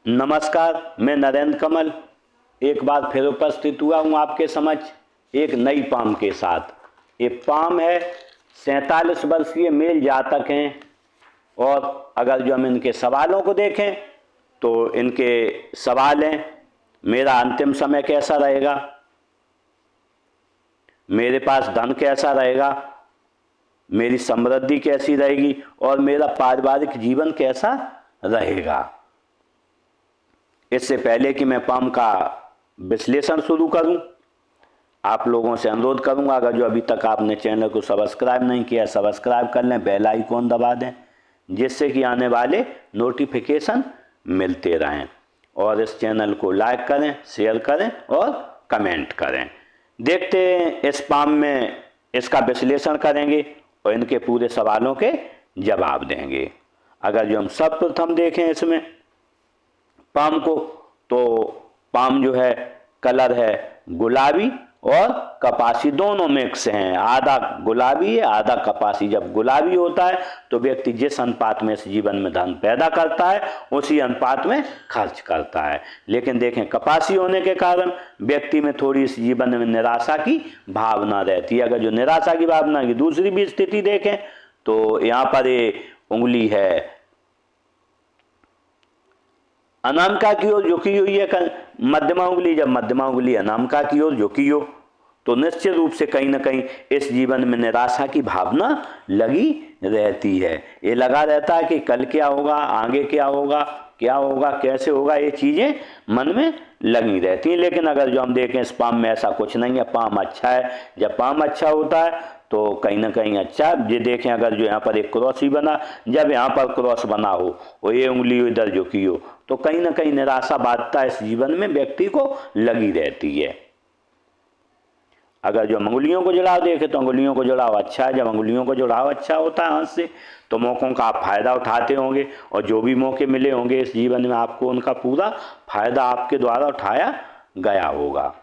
नमस्कार, मैं नरेंद्र कमल एक बार फिर उपस्थित हुआ हूँ आपके समक्ष एक नई पाम के साथ। ये पाम है 47 वर्षीय मेल जातक हैं और अगर जो हम इनके सवालों को देखें तो इनके सवाल हैं, मेरा अंतिम समय कैसा रहेगा, मेरे पास धन कैसा रहेगा, मेरी समृद्धि कैसी रहेगी और मेरा पारिवारिक जीवन कैसा रहेगा। इससे पहले कि मैं पाम का विश्लेषण शुरू करूं, आप लोगों से अनुरोध करूंगा, अगर जो अभी तक आपने चैनल को सब्सक्राइब नहीं किया सब्सक्राइब कर लें, बेल आइकॉन दबा दें जिससे कि आने वाले नोटिफिकेशन मिलते रहें और इस चैनल को लाइक करें, शेयर करें और कमेंट करें। देखते हैं इस पाम में इसका विश्लेषण करेंगे और इनके पूरे सवालों के जवाब देंगे। अगर जो हम सर्वप्रथम देखें इसमें पाम को, तो पाम जो है कलर है गुलाबी और कपासी, दोनों मिक्स हैं, आधा गुलाबी है आधा कपासी। जब गुलाबी होता है तो व्यक्ति जिस अनुपात में इस जीवन में धन पैदा करता है उसी अनुपात में खर्च करता है, लेकिन देखें कपासी होने के कारण व्यक्ति में थोड़ी इस जीवन में निराशा की भावना रहती है। अगर जो निराशा की भावना की दूसरी भी स्थिति देखें तो यहाँ पर ये उंगली है अनामिका की ओर झुकी हुई है, मध्यमा उंगली, जब मध्यमा उंगली अनामिका की ओर झुकी हो तो निश्चित रूप से कहीं ना कहीं इस जीवन में निराशा की भावना लगी रहती है। ये लगा रहता है कि कल क्या होगा, आगे क्या होगा, कैसे होगा, ये चीजें मन में लगी रहती हैं। लेकिन अगर जो हम देखें इस पाम में ऐसा कुछ नहीं है, पाम अच्छा है। जब पाम अच्छा होता है तो कहीं ना कहीं अच्छा, ये देखें अगर जो यहाँ पर एक क्रॉस ही बना, जब यहाँ पर क्रॉस बना हो और ये उंगली इधर झुकी हो तो कहीं ना कहीं निराशा बाध्यता इस जीवन में व्यक्ति को लगी रहती है। अगर जो अंगुलियों को जुड़ाव देखें तो अंगुलियों को जुड़ाव अच्छा है। जब अंगुलियों को जुड़ाव अच्छा होता है हाथ से तो मौकों का आप फायदा उठाते होंगे और जो भी मौके मिले होंगे इस जीवन में आपको उनका पूरा फायदा आपके द्वारा उठाया गया होगा।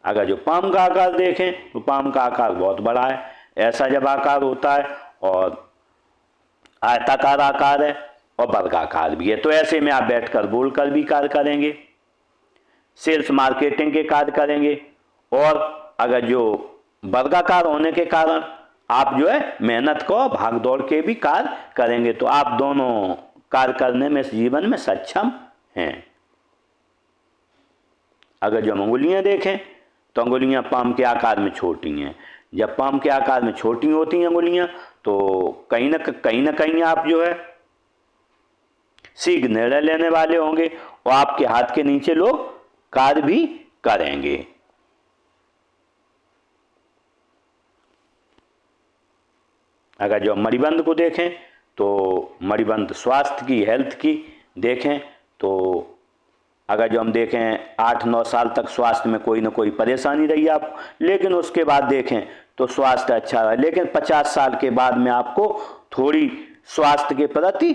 अगर जो पाम का आकार देखें तो पाम का आकार बहुत बड़ा है, ऐसा जब आकार होता है और आयताकार आकार है और वर्गाकार भी है, तो ऐसे में आप बैठकर बोलकर भी कार्य करेंगे, सेल्स मार्केटिंग के कार्य करेंगे और अगर जो वर्गाकार होने के कारण आप जो है मेहनत को भाग दौड़ के भी कार्य करेंगे, तो आप दोनों कार्य करने में इस जीवन में सक्षम हैं। अगर जो हम अंगुलियां देखें तो अंगुलियां पाम के आकार में छोटी हैं। जब पाम के आकार में छोटी होती हैं अंगुलियां तो कहीं ना कहीं आप जो है शीघ्र निर्णय लेने वाले होंगे और आपके हाथ के नीचे लोग कार्य भी करेंगे। अगर जो मणिबंध को देखें तो मणिबंध स्वास्थ्य की, हेल्थ की देखें तो अगर जो हम देखें 8-9 साल तक स्वास्थ्य में कोई ना कोई परेशानी रही आपको, लेकिन उसके बाद देखें तो स्वास्थ्य अच्छा रहा। लेकिन 50 साल के बाद में आपको थोड़ी स्वास्थ्य के प्रति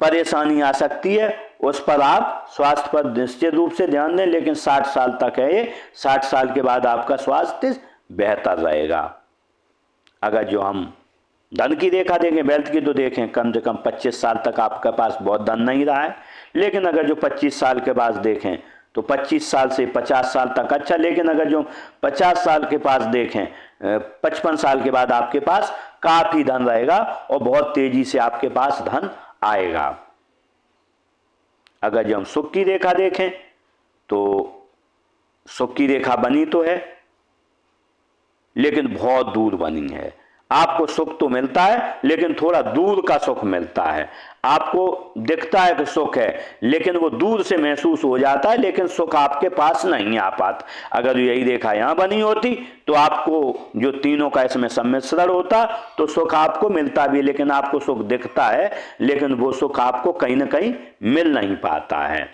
परेशानी आ सकती है, उस पर आप स्वास्थ्य पर निश्चित रूप से ध्यान दें। लेकिन 60 साल तक है ये, 60 साल के बाद आपका स्वास्थ्य बेहतर रहेगा। अगर जो हम धन की रेखा देखें, वेल्थ की, तो देखें कम से कम 25 साल तक आपके पास बहुत धन नहीं रहा है, लेकिन अगर जो 25 साल के बाद देखें तो 25 साल से 50 साल तक अच्छा। लेकिन अगर जो 50 साल के पास देखें 55 साल के बाद आपके पास काफी धन रहेगा और बहुत तेजी से आपके पास धन आएगा। अगर जो हम सुख की रेखा देखें तो सुख की रेखा बनी तो है लेकिन बहुत दूर बनी है। आपको सुख तो मिलता है लेकिन थोड़ा दूर का सुख मिलता है। आपको दिखता है कि सुख है लेकिन वो दूर से महसूस हो जाता है, लेकिन सुख आपके पास नहीं आ पाता। अगर यही रेखा यहाँ बनी होती तो आपको जो तीनों का इसमें सम्मिश्रण होता तो सुख आपको मिलता भी, लेकिन आपको सुख दिखता है लेकिन वो सुख आपको कहीं ना कहीं मिल नहीं पाता है।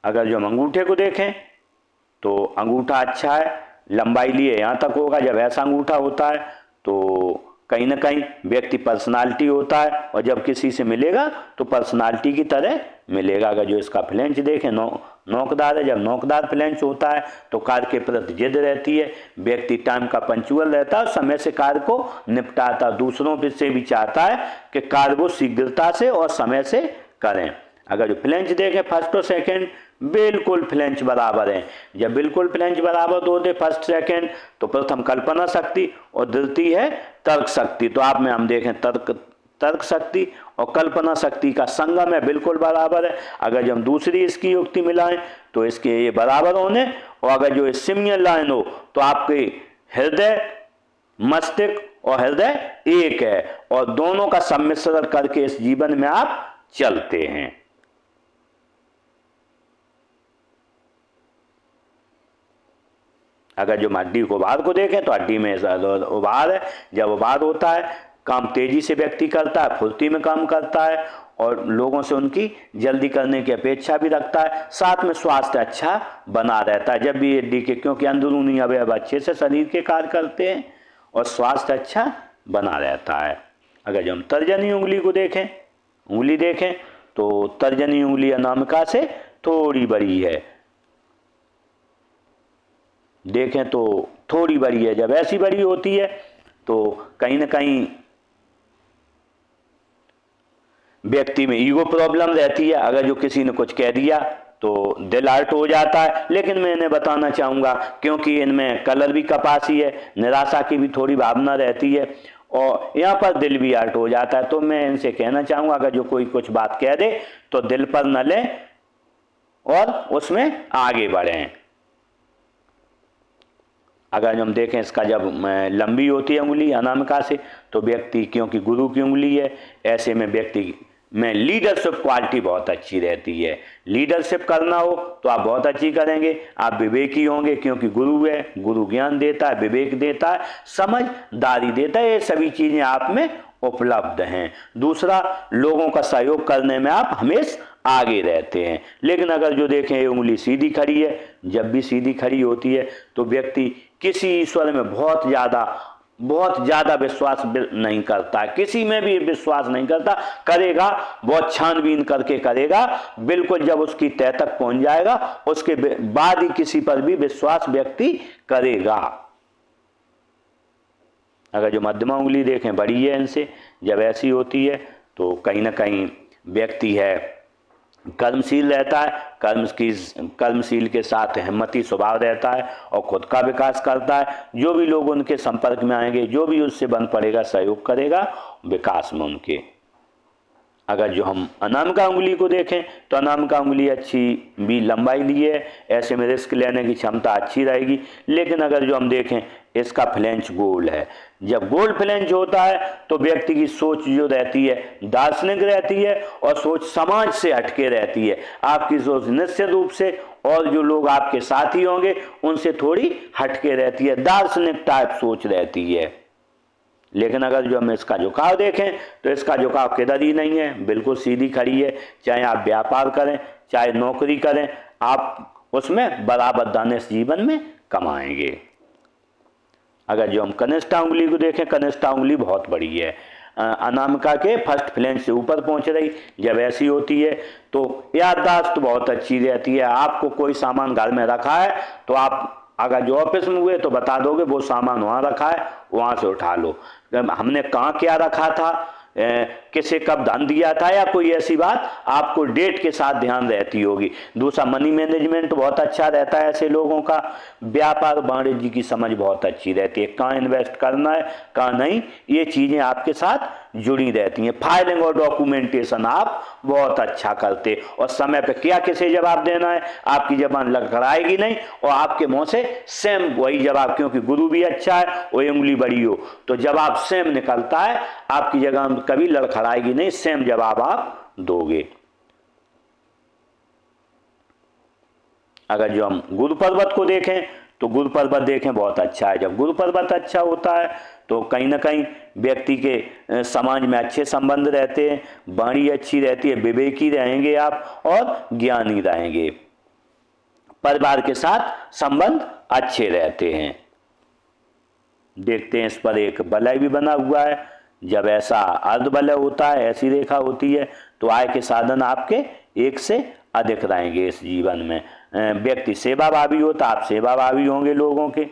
अगर जो हम अंगूठे को देखें तो अंगूठा अच्छा है, लंबाई लिए यहाँ तक होगा। जब ऐसा अंगूठा होता है तो कहीं ना कहीं व्यक्ति पर्सनालिटी होता है और जब किसी से मिलेगा तो पर्सनालिटी की तरह मिलेगा। अगर जो इसका फ्लेंच देखें नोकदार है, जब नोकदार फ्लेंच होता है तो कार्य के प्रति जिद रहती है, व्यक्ति टाइम का पंचुअल रहता है, समय से कार्य को निपटाता, दूसरों से भी चाहता है कि कार्य को शीघ्रता से और समय से करें। अगर जो फ्लेंच देखें फर्स्ट और सेकंड बिल्कुल फ्लेंच बराबर हैं। जब बिल्कुल फ्लेंच बराबर होते फर्स्ट सेकंड तो प्रथम कल्पना शक्ति और द्वितीय है तर्क शक्ति। तो आप में हम देखें तर्क शक्ति और कल्पना शक्ति का संगम है, बिल्कुल बराबर है। अगर जो हम दूसरी इसकी युक्ति मिलाएं तो इसके ये बराबर होने, और अगर जो सिमिलर लाइन हो तो आपके हृदय मस्तिष्क और हृदय एक है और दोनों का सम्मिश्रण करके इस जीवन में आप चलते हैं। अगर जो हड्डी को उभार को देखें तो हड्डी में उभार है। जब उभार होता है काम तेजी से व्यक्ति करता है, फुर्ती में काम करता है और लोगों से उनकी जल्दी करने की अपेक्षा भी रखता है। साथ में स्वास्थ्य अच्छा बना रहता है जब भी हड्डी के, क्योंकि अंदरूनी अवयव अच्छे से शरीर के कार्य करते हैं और स्वास्थ्य अच्छा बना रहता है। अगर जो हम तर्जनी उंगली को देखें, उंगली देखें तो तर्जनी उंगली अनामिका से थोड़ी बड़ी है, देखें तो थोड़ी बड़ी है। जब ऐसी बड़ी होती है तो कहीं ना कहीं व्यक्ति में ईगो प्रॉब्लम रहती है। अगर जो किसी ने कुछ कह दिया तो दिल हर्ट हो जाता है। लेकिन मैं इन्हें बताना चाहूँगा क्योंकि इनमें कलर भी कपासी है, निराशा की भी थोड़ी भावना रहती है और यहाँ पर दिल भी हर्ट हो जाता है। तो मैं इनसे कहना चाहूँगा अगर जो कोई कुछ बात कह दे तो दिल पर न लें और उसमें आगे बढ़ें। अगर हम देखें इसका जब लंबी होती है उंगली अनामिका से तो व्यक्ति, क्योंकि गुरु की उंगली है, ऐसे में व्यक्ति में लीडरशिप क्वालिटी बहुत अच्छी रहती है। लीडरशिप करना हो तो आप बहुत अच्छी करेंगे, आप विवेकी होंगे क्योंकि गुरु है, गुरु ज्ञान देता है, विवेक देता है, समझदारी देता है, ये सभी चीज़ें आप में उपलब्ध हैं। दूसरा, लोगों का सहयोग करने में आप हमेशा आगे रहते हैं। लेकिन अगर जो देखें ये उंगली सीधी खड़ी है, जब भी सीधी खड़ी होती है तो व्यक्ति किसी ईश्वर में बहुत ज़्यादा विश्वास नहीं करता है, किसी में भी विश्वास नहीं करता, करेगा बहुत छानबीन करके करेगा, बिल्कुल जब उसकी तह तक पहुंच जाएगा उसके बाद ही किसी पर भी विश्वास व्यक्ति करेगा। अगर जो मध्यमा उंगली देखें बड़ी है इनसे, जब ऐसी होती है तो कहीं ना कहीं व्यक्ति है कर्मशील रहता है, कर्मशील के साथ हिम्मती स्वभाव रहता है और खुद का विकास करता है। जो भी लोग उनके संपर्क में आएंगे, जो भी उससे बन पड़ेगा, सहयोग करेगा विकास में उनके। अगर जो हम अनामिका उंगली को देखें तो अनामिका उंगली अच्छी भी लंबाई ली है, ऐसे में रिस्क लेने की क्षमता अच्छी रहेगी। लेकिन अगर जो हम देखें इसका फ्लेंच गोल है, जब गोल फ्लेंच होता है तो व्यक्ति की सोच जो रहती है दार्शनिक रहती है और सोच समाज से हटके रहती है। आपकी सोच निश्चित रूप से और जो लोग आपके साथी होंगे उनसे थोड़ी हटके रहती है, दार्शनिक टाइप सोच रहती है। लेकिन अगर जो हम इसका झुकाव देखें तो इसका झुकाव किधर ही नहीं है, बिल्कुल सीधी खड़ी है। चाहे आप व्यापार करें, चाहे नौकरी करें, आप उसमें बराबर दाने इस जीवन में कमाएंगे। अगर जो हम कनिष्ठा उंगली को देखें, कनिष्ठा उंगली बहुत बड़ी है, अनामिका के फर्स्ट फ्लेंच से ऊपर पहुंच रही। जब ऐसी होती है तो याददाश्त बहुत अच्छी रहती है। आपको कोई सामान घर में रखा है तो आप अगर जो ऑफिस में हुए तो बता दोगे वो सामान वहाँ रखा है, वहाँ से उठा लो, हमने कहाँ क्या रखा था, किसे कब धन दिया था, या कोई ऐसी बात आपको डेट के साथ ध्यान रहती होगी। दूसरा, मनी मैनेजमेंट बहुत अच्छा रहता है ऐसे लोगों का। व्यापार वाणिज्य की समझ बहुत अच्छी रहती है, कहाँ इन्वेस्ट करना है कहाँ नहीं, ये चीज़ें आपके साथ जुड़ी रहती हैं। फाइलिंग और डॉक्यूमेंटेशन आप बहुत अच्छा करते और समय पे क्या किसे जवाब देना है आपकी जबान लड़खड़ाएगी नहीं और आपके मुंह से सेम वही जवाब, क्योंकि गुरु भी अच्छा है वही उंगली बड़ी हो तो जवाब सेम निकलता है, आपकी जगह कभी लड़खड़ाएगी नहीं, सेम जवाब आप दोगे। अगर जो हम गुरु पर्वत को देखें तो गुरु पर्वत देखें बहुत अच्छा है। जब गुरु पर्वत अच्छा होता है तो कहीं ना कहीं व्यक्ति के समाज में अच्छे संबंध रहते हैं, वाणी अच्छी रहती है, विवेकी रहेंगे आप और ज्ञानी रहेंगे, परिवार के साथ संबंध अच्छे रहते हैं। देखते हैं इस पर एक वलय भी बना हुआ है। जब ऐसा अर्ध वलय होता है, ऐसी रेखा होती है तो आय के साधन आपके एक से अधिक रहेंगे इस जीवन में। व्यक्ति सेवाभावी होता, आप सेवाभावी होंगे लोगों के।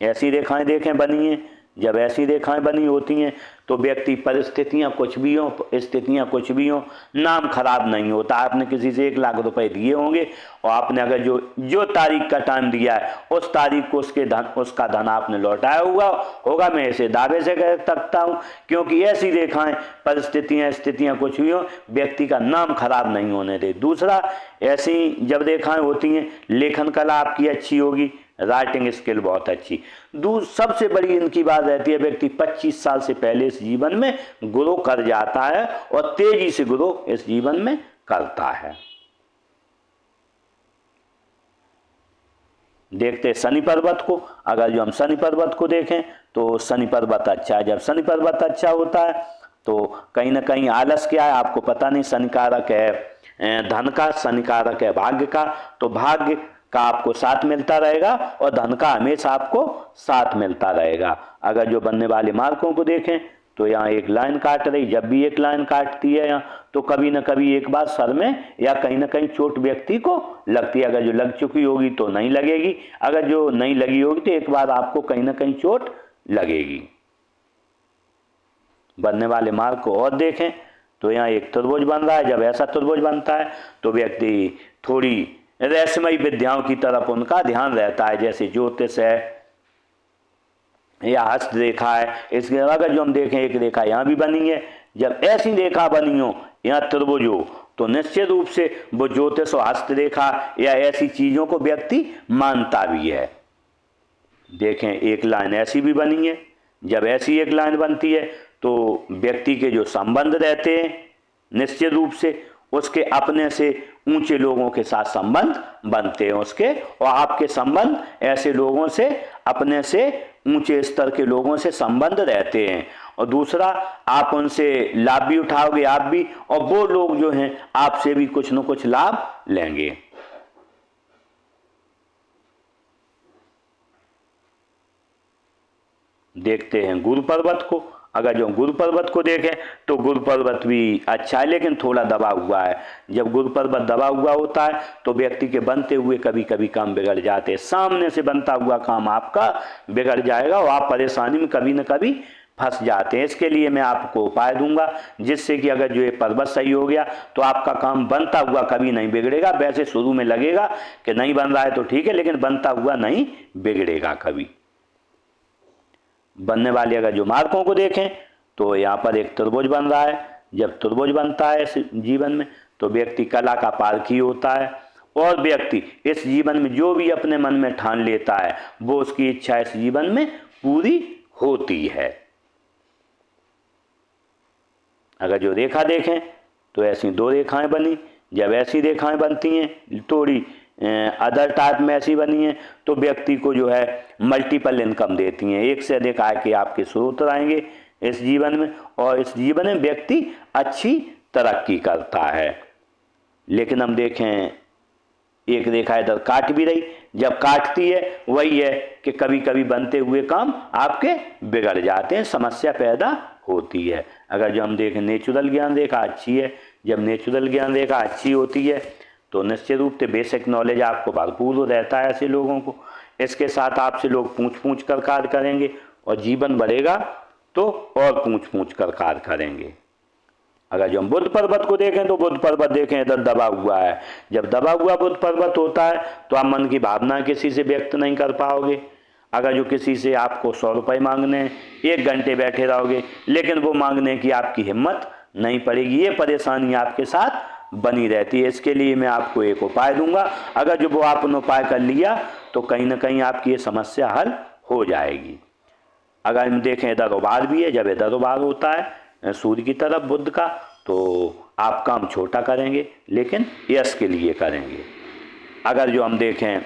ऐसी रेखाएं देखें बनी हैं जब ऐसी रेखाएं बनी होती हैं तो व्यक्ति परिस्थितियां कुछ भी हों, स्थितियां कुछ भी हों, नाम खराब नहीं होता। आपने किसी से 1 लाख रुपए दिए होंगे और आपने अगर जो तारीख का टाइम दिया है उस तारीख को उसका धन आपने लौटाया होगा, मैं ऐसे दावे से कह सकता हूं, क्योंकि ऐसी रेखाएं परिस्थितियां स्थितियां कुछ भी हो, व्यक्ति का नाम खराब नहीं होने दे। दूसरा, ऐसी जब रेखाएं होती हैं, लेखन कला आपकी अच्छी होगी, राइटिंग स्किल बहुत अच्छी। सबसे बड़ी इनकी बात रहती है, व्यक्ति 25 साल से पहले इस जीवन में ग्रो कर जाता है और तेजी से ग्रो इस जीवन में करता है। देखते शनि पर्वत को। अगर जो हम शनि पर्वत को देखें तो शनि पर्वत अच्छा है। जब शनि पर्वत अच्छा होता है तो कहीं ना कहीं आलस क्या है आपको पता नहीं। शनि कारक है धन का, शनि कारक है भाग्य का, तो भाग्य का आपको साथ मिलता रहेगा और धन का हमेशा आपको साथ मिलता रहेगा। अगर जो बनने वाले मार्कों को देखें तो यहाँ एक लाइन काट रही, जब भी एक लाइन काटती है यहाँ तो कभी न कभी एक बार सर में या कहीं ना कहीं चोट व्यक्ति को लगती है। अगर जो लग चुकी होगी तो नहीं लगेगी, अगर जो नहीं लगी होगी तो एक बार आपको कहीं ना कहीं चोट लगेगी। बनने वाले मार्ग को और देखें तो यहाँ एक त्रिभुज बन रहा है। जब ऐसा त्रिभुज बनता है तो व्यक्ति थोड़ी रहस्यमयी विद्याओं की तरफ उनका ध्यान रहता है, जैसे ज्योतिष है या हस्त रेखा है। इसके अगर जो हम देखें एक रेखा यहाँ भी बनी है, जब ऐसी रेखा बनी हो यहाँ त्रिभुज हो तो निश्चित रूप से वो ज्योतिष और हस्त रेखा या ऐसी चीजों को व्यक्ति मानता भी है। देखें एक लाइन ऐसी भी बनी है, जब ऐसी एक लाइन बनती है तो व्यक्ति के जो संबंध रहते हैं निश्चित रूप से उसके अपने से ऊंचे लोगों के साथ संबंध बनते हैं उसके, और आपके संबंध ऐसे लोगों से, अपने से ऊंचे स्तर के लोगों से संबंध रहते हैं। और दूसरा, आप उनसे लाभ भी उठाओगे आप भी, और वो लोग जो हैं आपसे भी कुछ न कुछ लाभ लेंगे। देखते हैं गुरु पर्वत को। अगर जो गुरु पर्वत को देखें तो गुरु पर्वत भी अच्छा है लेकिन थोड़ा दबा हुआ है। जब गुरु पर्वत दबा हुआ होता है तो व्यक्ति के बनते हुए कभी कभी काम बिगड़ जाते हैं। सामने से बनता हुआ काम आपका बिगड़ जाएगा और आप परेशानी में कभी न कभी फंस जाते हैं। इसके लिए मैं आपको उपाय दूंगा जिससे कि अगर जो ये पर्वत सही हो गया तो आपका काम बनता हुआ कभी नहीं बिगड़ेगा। वैसे शुरू में लगेगा कि नहीं बन रहा है तो ठीक है, लेकिन बनता हुआ नहीं बिगड़ेगा कभी। बनने वाले अगर जो मार्कों को देखें तो यहाँ पर एक त्रिभुज बन रहा है। जब त्रिभुज बनता है इस जीवन में तो व्यक्ति कला का पारखी होता है और व्यक्ति इस जीवन में जो भी अपने मन में ठान लेता है वो उसकी इच्छा इस जीवन में पूरी होती है। अगर जो रेखा देखें तो ऐसी 2 रेखाएं बनी। जब ऐसी रेखाएं बनती हैं थोड़ी अदर टाइप में ऐसी बनी है तो व्यक्ति को जो है मल्टीपल इनकम देती हैं। एक से अधिक आय के आपके स्रोत आएंगे इस जीवन में और इस जीवन में व्यक्ति अच्छी तरक्की करता है। लेकिन हम देखें एक रेखा इधर काट भी रही, जब काटती है वही है कि कभी कभी बनते हुए काम आपके बिगड़ जाते हैं, समस्या पैदा होती है। अगर जो हम देखें नेचुरल ज्ञान रेखा अच्छी है, जब नेचुरल ज्ञान रेखा अच्छी होती है तो निश्चित रूप से बेसिक नॉलेज आपको भरपूर रहता है ऐसे लोगों को। इसके साथ आपसे लोग पूछ पूछ कर कार्य करेंगे और जीवन बढ़ेगा तो और पूछ पूछ कर कार्य करेंगे। अगर जो हम बुध पर्वत को देखें तो बुध पर्वत देखें इधर दबा हुआ है। जब दबा हुआ बुध पर्वत होता है तो आप मन की भावना किसी से व्यक्त नहीं कर पाओगे। अगर जो किसी से आपको 100 रुपये मांगने हैं 1 घंटे बैठे रहोगे लेकिन वो मांगने की आपकी हिम्मत नहीं पड़ेगी। ये परेशानी आपके साथ बनी रहती है। इसके लिए मैं आपको एक उपाय दूंगा। अगर जो वो आपने उपाय कर लिया तो कहीं ना कहीं आपकी ये समस्या हल हो जाएगी। अगर हम देखें इधर उभार भी है, जब इधर उभार होता है सूर्य की तरफ बुध का तो आप काम छोटा करेंगे लेकिन यश के लिए करेंगे। अगर जो हम देखें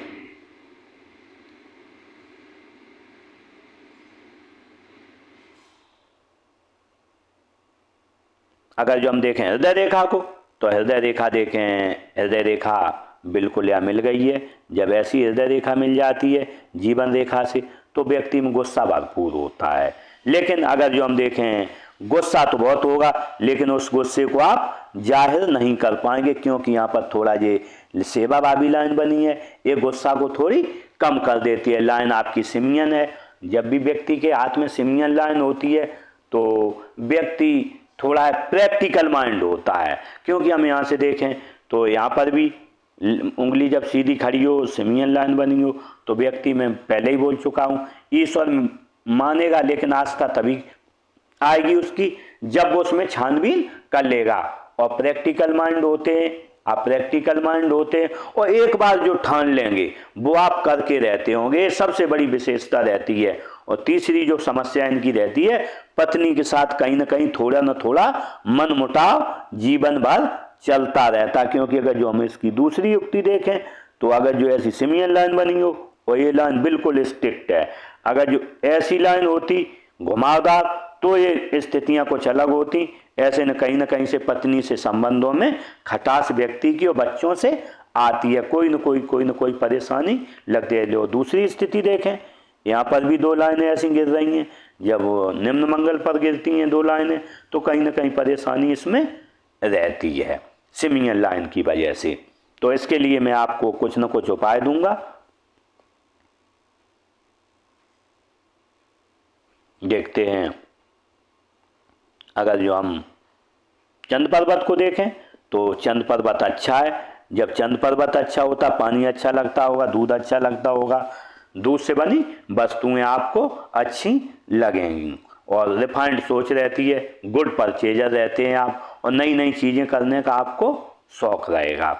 हृदय रेखा को तो हृदय रेखा देखें, हृदय रेखा बिल्कुल यहाँ मिल गई है। जब ऐसी हृदय रेखा मिल जाती है जीवन रेखा से तो व्यक्ति में गुस्सा भरपूर होता है। लेकिन अगर जो हम देखें गुस्सा तो बहुत होगा लेकिन उस गुस्से को आप जाहिर नहीं कर पाएंगे क्योंकि यहाँ पर थोड़ा ये सेवा भावी लाइन बनी है, ये गुस्सा को थोड़ी कम कर देती है। लाइन आपकी सिमियन है जब भी व्यक्ति के हाथ में सिमियन लाइन होती है तो व्यक्ति थोड़ा प्रैक्टिकल माइंड होता है, क्योंकि हम यहाँ से देखें तो यहाँ पर भी उंगली जब सीधी खड़ी हो, सिमियन लाइन बनी हो, तो व्यक्ति, मैं पहले ही बोल चुका हूँ, ईश्वर मानेगा, लेकिन आस्था तभी आएगी उसकी जब वो उसमें छानबीन कर लेगा। और प्रैक्टिकल माइंड होते हैं, आप प्रैक्टिकल माइंड होते हैं और एक बार जो ठान लेंगे वो आप करके रहते होंगे, ये सबसे बड़ी विशेषता रहती है। और तीसरी जो समस्या इनकी रहती है, पत्नी के साथ कहीं ना कहीं थोड़ा ना थोड़ा मनमुटाव जीवन भर चलता रहता, क्योंकि अगर जो हम इसकी दूसरी युक्ति देखें तो अगर जो ऐसी सिमियन लाइन बनी हो और ये लाइन बिल्कुल स्ट्रिक्ट है, अगर जो ऐसी लाइन होती घुमावदार तो ये स्थितियां कुछ अलग होती। ऐसे न कहीं से पत्नी से संबंधों में खटास व्यक्ति की और बच्चों से आती है, कोई न कोई परेशानी लगती है। जो दूसरी स्थिति देखें, यहाँ पर भी दो लाइनें ऐसी गिर रही हैं, जब वो निम्न मंगल पर गिरती हैं दो लाइनें तो कहीं न कहीं परेशानी इसमें रहती है सिमियन लाइन की वजह से। तो इसके लिए मैं आपको कुछ न कुछ उपाय दूंगा। देखते हैं, अगर जो हम चंद पर्वत को देखें तो चंद पर्वत अच्छा है। जब चंद पर्वत अच्छा होता, पानी अच्छा लगता होगा, दूध अच्छा लगता होगा, दूध से बनी वस्तुएं आपको अच्छी लगेंगी और रिफाइंड सोच रहती है, गुड परचेजर रहते हैं आप, और नई नई चीज़ें करने का आपको शौक रहेगा।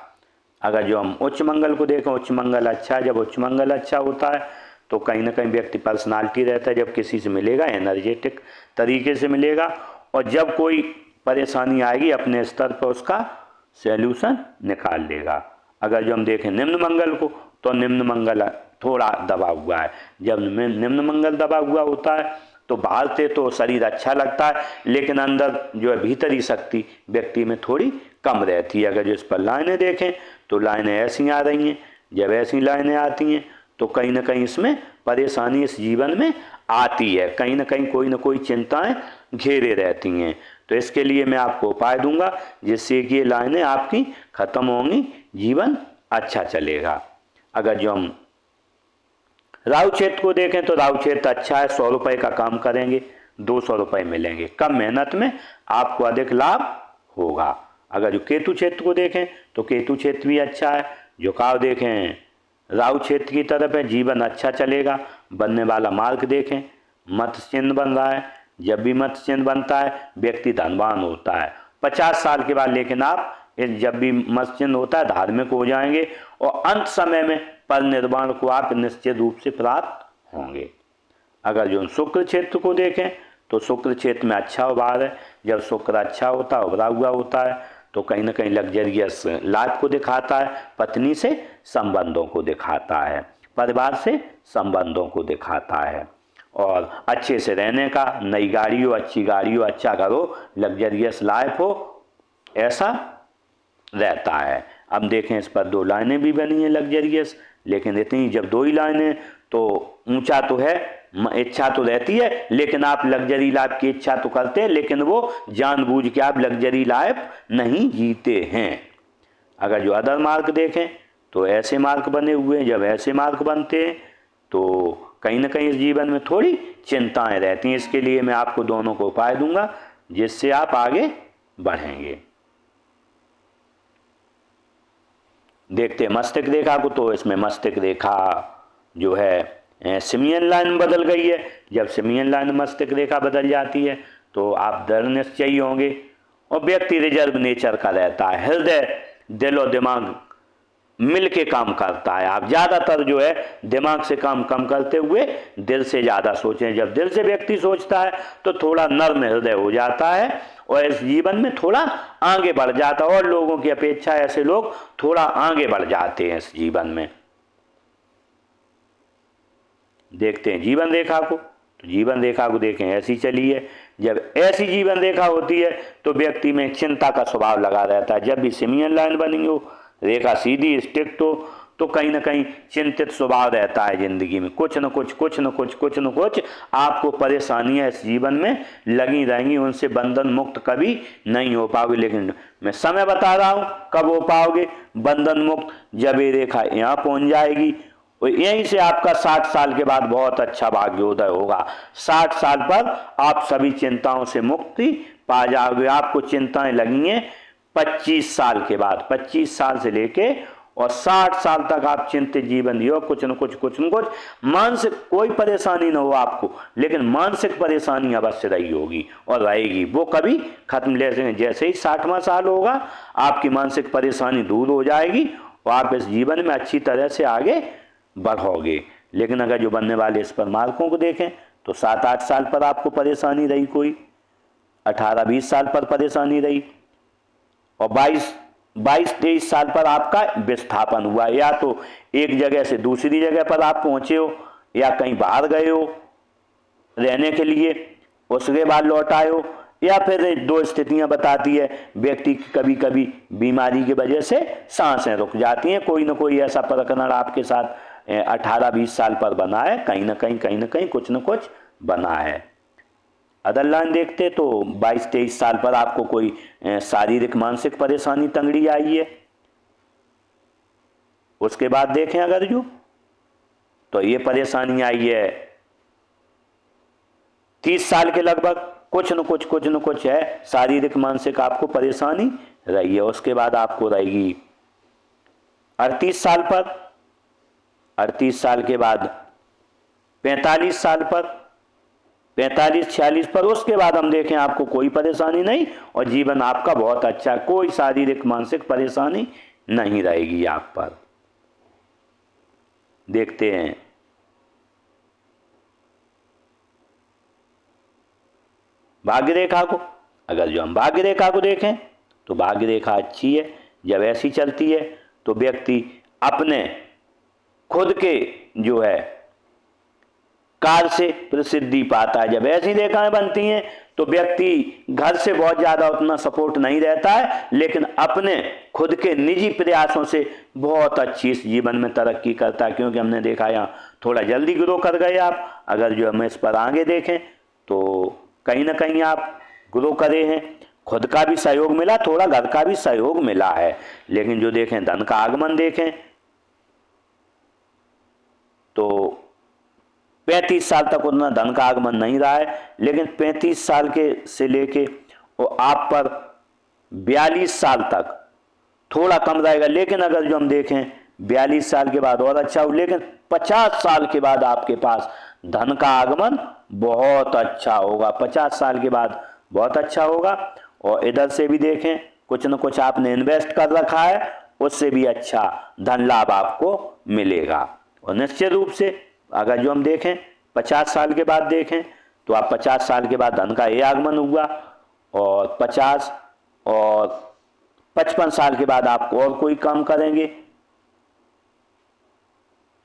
अगर जो हम उच्च मंगल को देखें, उच्च मंगल अच्छा है। जब उच्च मंगल अच्छा होता है तो कहीं ना कहीं व्यक्ति पर्सनालिटी रहता है, जब किसी से मिलेगा एनर्जेटिक तरीके से मिलेगा, और जब कोई परेशानी आएगी अपने स्तर पर उसका सैल्यूशन निकाल लेगा। अगर जो हम देखें निम्न मंगल को, तो निम्न मंगल थोड़ा दबा हुआ है। जब निम्न मंगल दबा हुआ होता है तो बाहर से तो शरीर अच्छा लगता है, लेकिन अंदर जो है भीतरी शक्ति व्यक्ति में थोड़ी कम रहती है। अगर जो इस पर लाइनें देखें तो लाइनें ऐसी आ रही हैं, जब ऐसी लाइनें आती हैं तो कहीं ना कहीं इसमें परेशानी इस जीवन में आती है, कहीं ना कहीं कोई ना कोई चिंताएं घेरे रहती हैं। तो इसके लिए मैं आपको उपाय दूंगा जिससे कि ये लाइनें आपकी खत्म होंगी, जीवन अच्छा चलेगा। अगर जो हम राहु क्षेत्र को देखें तो राहु क्षेत्र अच्छा है, 100 रुपये का काम करेंगे 200 रुपये मिलेंगे, कम मेहनत में आपको अधिक लाभ होगा। अगर जो केतु क्षेत्र को देखें तो केतु क्षेत्र भी अच्छा है, झुकाव देखें राहु क्षेत्र की तरफ है, जीवन अच्छा चलेगा। बनने वाला मार्ग देखें, मत्स्य चिन्ह बन रहा है, जब भी मत्स्य चिन्ह बनता है व्यक्ति धनवान होता है 50 साल के बाद, लेकिन आप जब भी मत्स्य चिन्ह होता है धार्मिक हो जाएंगे और अंत समय में परिनिर्वाण को आप निश्चित रूप से प्राप्त होंगे। अगर जो शुक्र क्षेत्र को देखें तो शुक्र क्षेत्र में अच्छा उभार है, जब शुक्र अच्छा होता है, उभरा हुआ होता है, तो कहीं ना कहीं लग्जरियस लाइफ को दिखाता है, पत्नी से संबंधों को दिखाता है, परिवार से संबंधों को दिखाता है, और अच्छे से रहने का, नई गाड़ी हो, अच्छी गाड़ी हो, अच्छा घर हो, लग्जरियस लाइफ हो, ऐसा रहता है। अब देखें इस पर दो लाइनें भी बनी हैं लग्जरियस, लेकिन इतनी जब दो ही लाइनें तो ऊंचा तो है, इच्छा तो रहती है, लेकिन आप लग्जरी लाइफ की इच्छा तो करते हैं, लेकिन वो जानबूझ के आप लग्जरी लाइफ नहीं जीते हैं। अगर जो अदर मार्क देखें तो ऐसे मार्क बने हुए हैं, जब ऐसे मार्क बनते हैं तो कहीं ना कहीं इस जीवन में थोड़ी चिंताएं रहती हैं। इसके लिए मैं आपको दोनों को उपाय दूंगा जिससे आप आगे बढ़ेंगे। देखते हैं मस्तिष्क रेखा को, तो इसमें मस्तिष्क रेखा जो है सिमियन लाइन बदल गई है। जब सिमियन लाइन मस्तिष्क रेखा बदल जाती है तो आप दृढ़ निश्चयी होंगे और व्यक्ति रिजर्व नेचर का रहता है, हृदय दिल और दिमाग मिल के काम करता है। आप ज़्यादातर जो है दिमाग से काम कम करते हुए दिल से ज़्यादा सोचें। जब दिल से व्यक्ति सोचता है तो थोड़ा नर्म हृदय हो जाता है और इस जीवन में थोड़ा आगे बढ़ जाता है, और लोगों की अपेक्षा ऐसे लोग थोड़ा आगे बढ़ जाते हैं इस जीवन में। देखते हैं जीवन रेखा को, तो जीवन रेखा को देखें ऐसी चली है। जब ऐसी जीवन रेखा होती है तो व्यक्ति में चिंता का स्वभाव लगा रहता है। जब भी सिमियन लाइन बनी हो, रेखा सीधी स्ट्रिक्ट हो, तो कहीं ना कहीं चिंतित स्वभाव रहता है जिंदगी में, कुछ न कुछ आपको परेशानियां इस जीवन में लगी रहेंगी, उनसे बंधन मुक्त कभी नहीं हो पाओगे। लेकिन मैं समय बता रहा हूं कब हो पाओगे बंधन मुक्त, जब ये रेखा यहाँ पहुंच जाएगी, और यहीं से आपका 60 साल के बाद बहुत अच्छा भाग्योदय होगा। 60 साल पर आप सभी चिंताओं से मुक्ति पा जाओगे। आपको चिंताएं लगी हैं 25 साल के बाद, 25 साल से लेके और 60 साल तक आप चिंतित जीवन जियो। कुछ न कुछ मानसिक कोई परेशानी न हो आपको, लेकिन मानसिक परेशानी अवश्य रही होगी और रहेगी, वो कभी खत्म जैसे ही 60वां साल होगा आपकी मानसिक परेशानी दूर हो जाएगी और आप इस जीवन में अच्छी तरह से आगे बढ़ोगे। लेकिन अगर जो बनने वाले इस पर मार्कों को देखें तो 7-8 साल पर आपको परेशानी रही, कोई 18-20 साल पर परेशानी रही और 22-23 साल पर आपका विस्थापन हुआ, या तो एक जगह से दूसरी जगह पर आप पहुंचे हो या कहीं बाहर गए हो रहने के लिए, उसके बाद लौट आए हो, या फिर दो स्थितियां बताती है व्यक्ति की कभी कभी बीमारी की वजह से सांसें रुक जाती हैं। कोई ना कोई ऐसा प्रकरण आपके साथ 18-20 साल पर बना है, कहीं ना कहीं कुछ न कुछ बना है। अदर लाइन देखते तो 22-23 साल पर आपको कोई शारीरिक मानसिक परेशानी तंगड़ी आई है। उसके बाद देखें अगर जो तो ये परेशानी आई है 30 साल के लगभग, कुछ न कुछ है शारीरिक मानसिक आपको परेशानी रही है। उसके बाद आपको रहेगी 38 साल पर, 38 साल के बाद 45 साल पर, 45-46 पर। उसके बाद हम देखें आपको कोई परेशानी नहीं और जीवन आपका बहुत अच्छा, कोई शारीरिक मानसिक परेशानी नहीं रहेगी आप पर। देखते हैं भाग्य रेखा को। अगर जो हम भाग्य रेखा को देखें तो भाग्य रेखा अच्छी है। जब ऐसी चलती है तो व्यक्ति अपने खुद के जो है कार्य से प्रसिद्धि पाता है। जब ऐसी रेखाएं बनती हैं तो व्यक्ति घर से बहुत ज्यादा उतना सपोर्ट नहीं रहता है, लेकिन अपने खुद के निजी प्रयासों से बहुत अच्छी इस जीवन में तरक्की करता है। क्योंकि हमने देखा यहाँ थोड़ा जल्दी ग्रो कर गए आप। अगर जो हम इस पर आगे देखें तो कहीं ना कहीं आप ग्रो करे हैं, खुद का भी सहयोग मिला, थोड़ा घर का भी सहयोग मिला है। लेकिन जो देखें धन का आगमन देखें तो 35 साल तक उतना धन का आगमन नहीं रहा है, लेकिन 35 साल के से लेके और आप पर 42 साल तक थोड़ा कम रहेगा। लेकिन अगर जो हम देखें 42 साल के बाद और अच्छा हो, लेकिन 50 साल के बाद आपके पास धन का आगमन बहुत अच्छा होगा। 50 साल के बाद बहुत अच्छा होगा। और इधर से भी देखें कुछ न कुछ आपने इन्वेस्ट कर रखा है, उससे भी अच्छा धन लाभ आपको मिलेगा। और निश्चित रूप से अगर जो हम देखें 50 साल के बाद देखें तो आप 50 साल के बाद धन का ये आगमन हुआ और 50 और 55 साल के बाद आप और कोई काम करेंगे।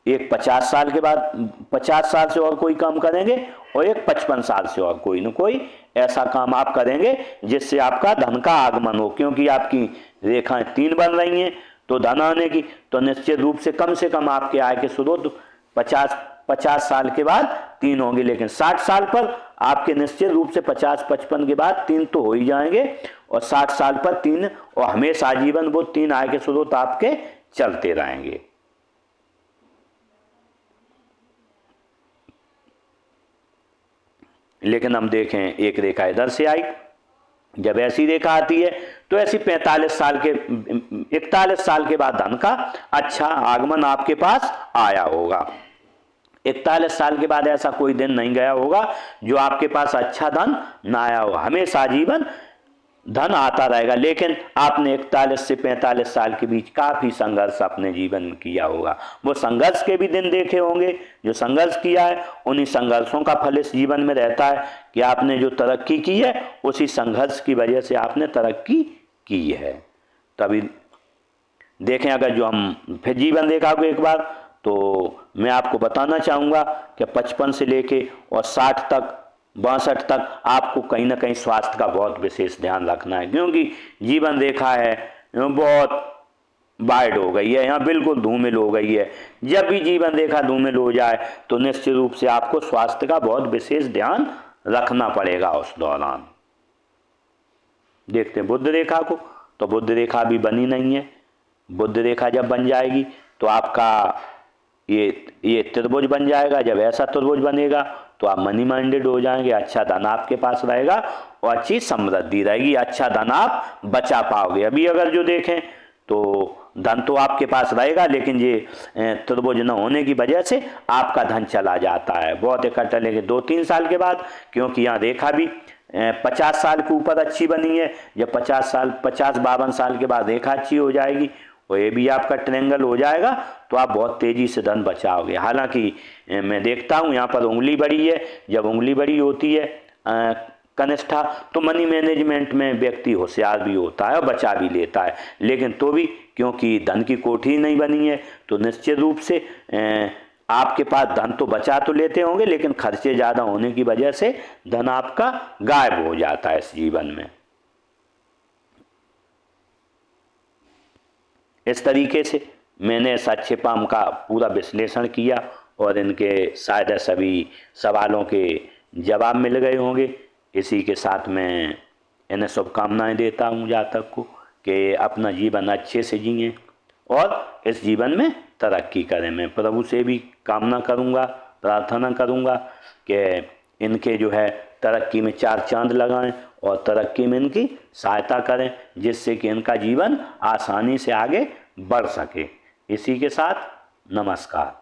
एक 50 साल के बाद 50 साल से और कोई काम करेंगे और एक 55 साल से और कोई न कोई ऐसा काम आप करेंगे जिससे आपका धन का आगमन हो। क्योंकि आपकी रेखाएं 3 बन रही हैं तो धन आने की, तो निश्चित रूप से कम आपके आय के स्रोत 50 साल के बाद 3 होंगे। लेकिन 60 साल पर आपके निश्चित रूप से 50-55 के बाद 3 तो हो ही जाएंगे और 60 साल पर 3 और हमेशा आजीवन वो 3 आय के स्रोत आपके चलते रहेंगे। लेकिन हम देखें एक रेखा इधर से आई, जब ऐसी रेखा आती है तो ऐसी 41 साल के बाद धन का अच्छा आगमन आपके पास आया होगा। 41 साल के बाद ऐसा कोई दिन नहीं गया होगा जो आपके पास अच्छा धन ना आया हो। हमेशा जीवन धन आता रहेगा। लेकिन आपने 41 से 45 साल के बीच काफी संघर्ष अपने जीवन में किया होगा। वो संघर्ष के भी दिन देखे होंगे। जो संघर्ष किया है उन्हीं संघर्षों का फल इस जीवन में रहता है कि आपने जो तरक्की की है उसी संघर्ष की वजह से आपने तरक्की की है। तभी देखें अगर जो हम फिर जीवन रेखा को एक बार तो मैं आपको बताना चाहूँगा कि 55 से लेके और 60 तक 62 तक आपको कहीं ना कहीं स्वास्थ्य का बहुत विशेष ध्यान रखना है। क्योंकि जीवन रेखा है बहुत वाइड हो गई है, यहाँ बिल्कुल धूमिल हो गई है। जब भी जीवन रेखा धूमिल हो जाए तो निश्चित रूप से आपको स्वास्थ्य का बहुत विशेष ध्यान रखना पड़ेगा उस दौरान। देखते हैं बुध रेखा को, तो बुध रेखा भी बनी नहीं है। बुध रेखा जब बन जाएगी तो आपका ये त्रिभुज बन जाएगा। जब ऐसा त्रिभुज बनेगा तो आप मनी माइंडेड हो जाएंगे, अच्छा धन आपके पास रहेगा और अच्छी समृद्धि रहेगी, अच्छा धन आप बचा पाओगे। अभी अगर जो देखें तो धन तो आपके पास रहेगा, लेकिन ये त्रिभुज न होने की वजह से आपका धन चला जाता है बहुत इकट्ठा, लेकिन 2-3 साल के बाद, क्योंकि यहाँ देखा भी 50 साल के ऊपर अच्छी बनी है, जब 50-52 साल के बाद रेखा अच्छी हो जाएगी और ये भी आपका ट्रायंगल हो जाएगा तो आप बहुत तेज़ी से धन बचाओगे। हालांकि मैं देखता हूँ यहाँ पर उंगली बड़ी है, जब उंगली बड़ी होती है कनिष्ठा, तो मनी मैनेजमेंट में व्यक्ति होशियार भी होता है और बचा भी लेता है, लेकिन तो भी क्योंकि धन की कोठी नहीं बनी है तो निश्चित रूप से आपके पास धन तो बचा तो लेते होंगे, लेकिन खर्चे ज़्यादा होने की वजह से धन आपका गायब हो जाता है इस जीवन में। इस तरीके से मैंने साक्षेपाम का पूरा विश्लेषण किया और इनके शायद सभी सवालों के जवाब मिल गए होंगे। इसी के साथ मैं इन्हें शुभकामनाएं देता हूँ जातक को कि अपना जीवन अच्छे से जिएं और इस जीवन में तरक्की करें। मैं प्रभु से भी कामना करूँगा, प्रार्थना करूँगा कि इनके जो है तरक्की में 4 चांद लगाएं और तरक्की में इनकी सहायता करें, जिससे कि इनका जीवन आसानी से आगे बढ़ सके। इसी के साथ नमस्कार।